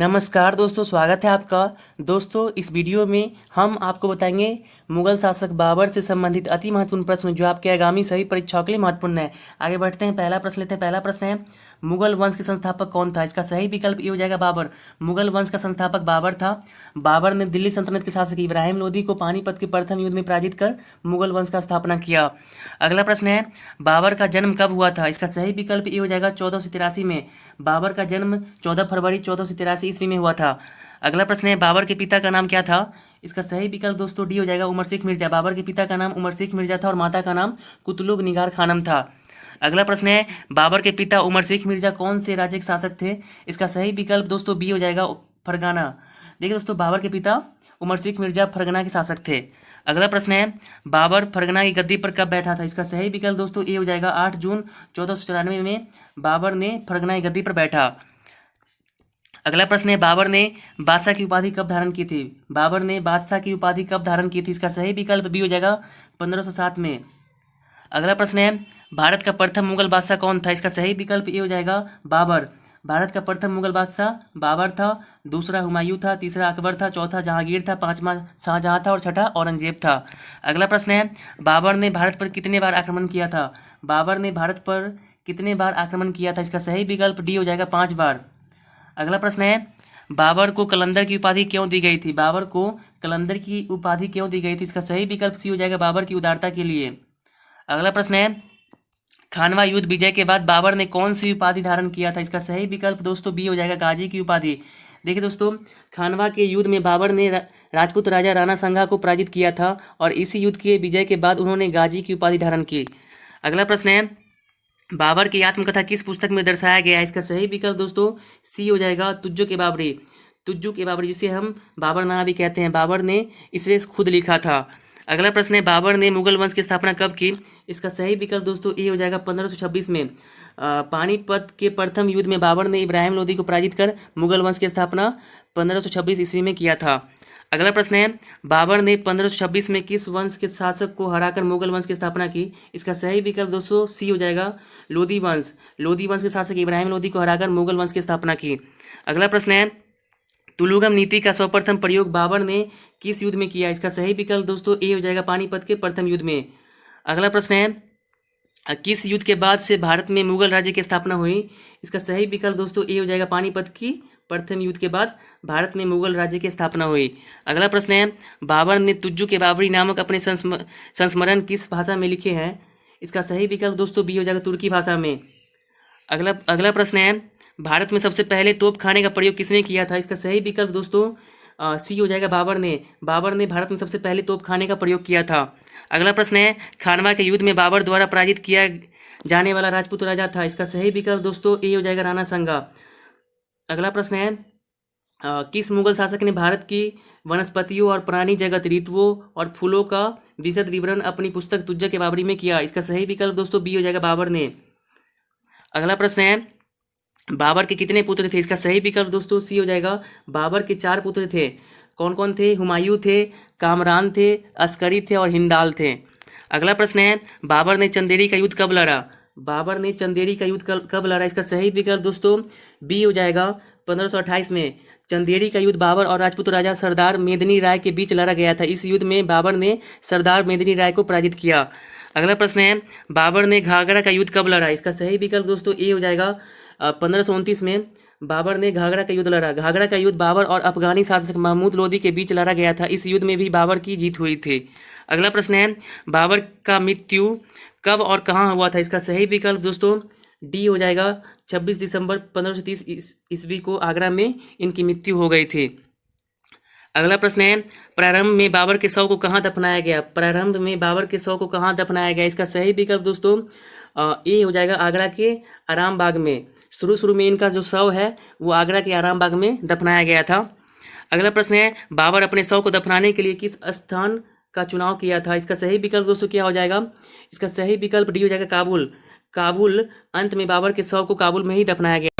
नमस्कार दोस्तों, स्वागत है आपका। दोस्तों, इस वीडियो में हम आपको बताएंगे मुगल शासक बाबर से संबंधित अति महत्वपूर्ण प्रश्न जो आपके आगामी सभी परीक्षाओं के लिए महत्वपूर्ण है। आगे बढ़ते हैं, पहला प्रश्न लेते हैं। पहला प्रश्न है, मुगल वंश के संस्थापक कौन था? इसका सही विकल्प ये हो जाएगा बाबर। मुगल वंश का संस्थापक बाबर था। बाबर ने दिल्ली सल्तनत के शासक इब्राहिम लोदी को पानीपत के प्रथम युद्ध में पराजित कर मुगल वंश का स्थापना किया। अगला प्रश्न है, बाबर का जन्म कब हुआ था? इसका सही विकल्प ये हो जाएगा 1483 में। बाबर का जन्म 14 फरवरी 1483 ईस्वी में हुआ था। अगला प्रश्न है, बाबर के पिता का नाम क्या था? इसका सही विकल्प दोस्तों डी हो जाएगा, उमर शेख मिर्जा। बाबर के पिता का नाम उमर शेख मिर्जा था और माता का नाम कुतुलुब निगार खानम था। अगला प्रश्न है, बाबर के पिता उमर शेख मिर्जा कौन से राज्य के शासक थे? इसका सही विकल्प दोस्तों बी हो जाएगा, फरगाना। देखिए दोस्तों, बाबर के पिता उमर शेख मिर्जा फरगना के शासक थे। अगला प्रश्न है, बाबर फरगना की गद्दी पर कब बैठा था? इसका सही विकल्प दोस्तों ए हो जाएगा, 8 जून 1494 में बाबर ने फरगना की गद्दी पर बैठा। अगला प्रश्न है, बाबर ने बादशाह की उपाधि कब धारण की थी? बाबर ने बादशाह की उपाधि कब धारण की थी? इसका सही विकल्प बी हो जाएगा, 1507 में। अगला प्रश्न है, भारत का प्रथम मुगल बादशाह कौन था? इसका सही विकल्प ये हो जाएगा, बाबर। भारत का प्रथम मुगल बादशाह बाबर था। दूसरा हुमायूं था, तीसरा अकबर था, चौथा जहांगीर था, पांचवा शाहजहां था और छठा औरंगजेब था। अगला प्रश्न है, बाबर ने भारत पर कितने बार आक्रमण किया था? बाबर ने भारत पर कितने बार आक्रमण किया था? इसका सही विकल्प डी हो जाएगा, 5 बार। अगला प्रश्न है, बाबर को कलंदर की उपाधि क्यों दी गई थी? बाबर को कलंदर की उपाधि क्यों दी गई थी? इसका सही विकल्प सी हो जाएगा, बाबर की उदारता के लिए। अगला प्रश्न है, खानवा युद्ध विजय के बाद बाबर ने कौन सी उपाधि धारण किया था? इसका सही विकल्प दोस्तों बी हो जाएगा, गाजी की उपाधि। देखिए दोस्तों, खानवा के युद्ध में बाबर ने राजपूत राजा राणा संगा को पराजित किया था और इसी युद्ध के विजय के बाद उन्होंने गाजी की उपाधि धारण की। अगला प्रश्न है, बाबर की आत्मकथा किस पुस्तक में दर्शाया गया है? इसका सही विकल्प दोस्तों सी हो जाएगा, तुज्जो के बाबरी। तुज्जो के बाबरी, जिसे हम बाबरनामा भी कहते हैं, बाबर ने इसे खुद लिखा था। अगला प्रश्न है, बाबर ने मुगल वंश की स्थापना कब की? इसका सही विकल्प दोस्तों ए हो जाएगा, 1526 में। पानीपत के प्रथम युद्ध में बाबर ने इब्राहिम लोदी को पराजित कर मुगल वंश की स्थापना 1526 ईस्वी में किया था। अगला प्रश्न है, बाबर ने 1526 में किस वंश के शासक को हराकर मुगल वंश की स्थापना की? इसका सही विकल्प दोस्तों सी हो जाएगा, लोदी वंश। लोदी वंश के शासक इब्राहिम लोदी को हराकर मुगल वंश की स्थापना की। अगला प्रश्न है, तुलुगम नीति का सर्वप्रथम प्रयोग बाबर ने किस युद्ध में किया? इसका सही विकल्प दोस्तों ए हो जाएगा, पानीपत के प्रथम युद्ध में। अगला प्रश्न है, किस युद्ध के बाद से भारत में मुगल राज्य की स्थापना हुई? इसका सही विकल्प दोस्तों ए हो जाएगा, पानीपत की प्रथम युद्ध के बाद भारत में मुगल राज्य की स्थापना हुई। अगला प्रश्न है, बाबर ने तुज्जो के बाबरी नामक अपने संस्मरण किस भाषा में लिखे हैं? इसका सही विकल्प दोस्तों बी हो जाएगा, तुर्की भाषा में। अगला प्रश्न है, भारत में सबसे पहले तोप खाने का प्रयोग किसने किया था? इसका सही विकल्प दोस्तों सी हो जाएगा, बाबर ने। बाबर ने भारत में सबसे पहले तोप खाने का प्रयोग किया था। अगला प्रश्न है, खानवा के युद्ध में बाबर द्वारा पराजित किया जाने वाला राजपूत राजा था? इसका सही विकल्प दोस्तों ए हो जाएगा, राणा संगा। अगला प्रश्न है, किस मुगल शासक ने भारत की वनस्पतियों और प्राणी जगत, ऋतुओं और फूलों का विशद विवरण अपनी पुस्तक तुज्जो के बाबरी में किया? इसका सही विकल्प दोस्तों बी हो जाएगा, बाबर ने। अगला प्रश्न है, बाबर के कितने पुत्र थे? इसका सही विकल्प दोस्तों सी हो जाएगा, बाबर के 4 पुत्र थे। कौन कौन थे? हुमायूं थे, कामरान थे, अस्करी थे और हिंदाल थे। अगला प्रश्न है, बाबर ने चंदेरी का युद्ध कब लड़ा? बाबर ने चंदेरी का युद्ध कब लड़ा? इसका सही विकल्प दोस्तों बी हो जाएगा, 1528 में। चंदेरी का युद्ध बाबर और राजपूत राजा सरदार मेदिनी राय के बीच लड़ा गया था। इस युद्ध में बाबर ने सरदार मेदिनी राय को पराजित किया। अगला प्रश्न है, बाबर ने घाघरा का युद्ध कब लड़ा? इसका सही विकल्प दोस्तों ए हो जाएगा, 1529 में बाबर ने घाघरा का युद्ध लड़ा। घाघरा का युद्ध बाबर और अफगानी शासक महमूद लोदी के बीच लड़ा गया था। इस युद्ध में भी बाबर की जीत हुई थी। अगला प्रश्न है, बाबर का मृत्यु कब और कहाँ हुआ था? इसका सही विकल्प दोस्तों डी हो जाएगा, 26 दिसंबर 1530 ईस्वी को आगरा में इनकी मृत्यु हो गई थी। अगला प्रश्न है, प्रारंभ में बाबर के शव को कहाँ दफनाया गया? प्रारंभ में बाबर के शव को कहाँ दफनाया गया? इसका सही विकल्प दोस्तों ए हो जाएगा, आगरा के आराम बाग में। शुरू में इनका जो शव है वो आगरा के आराम बाग में दफनाया गया था। अगला प्रश्न है, बाबर अपने शव को दफनाने के लिए किस स्थान का चुनाव किया था? इसका सही विकल्प दोस्तों क्या हो जाएगा? इसका सही विकल्प डी हो जाएगा, काबुल। काबुल, अंत में बाबर के शव को काबुल में ही दफनाया गया।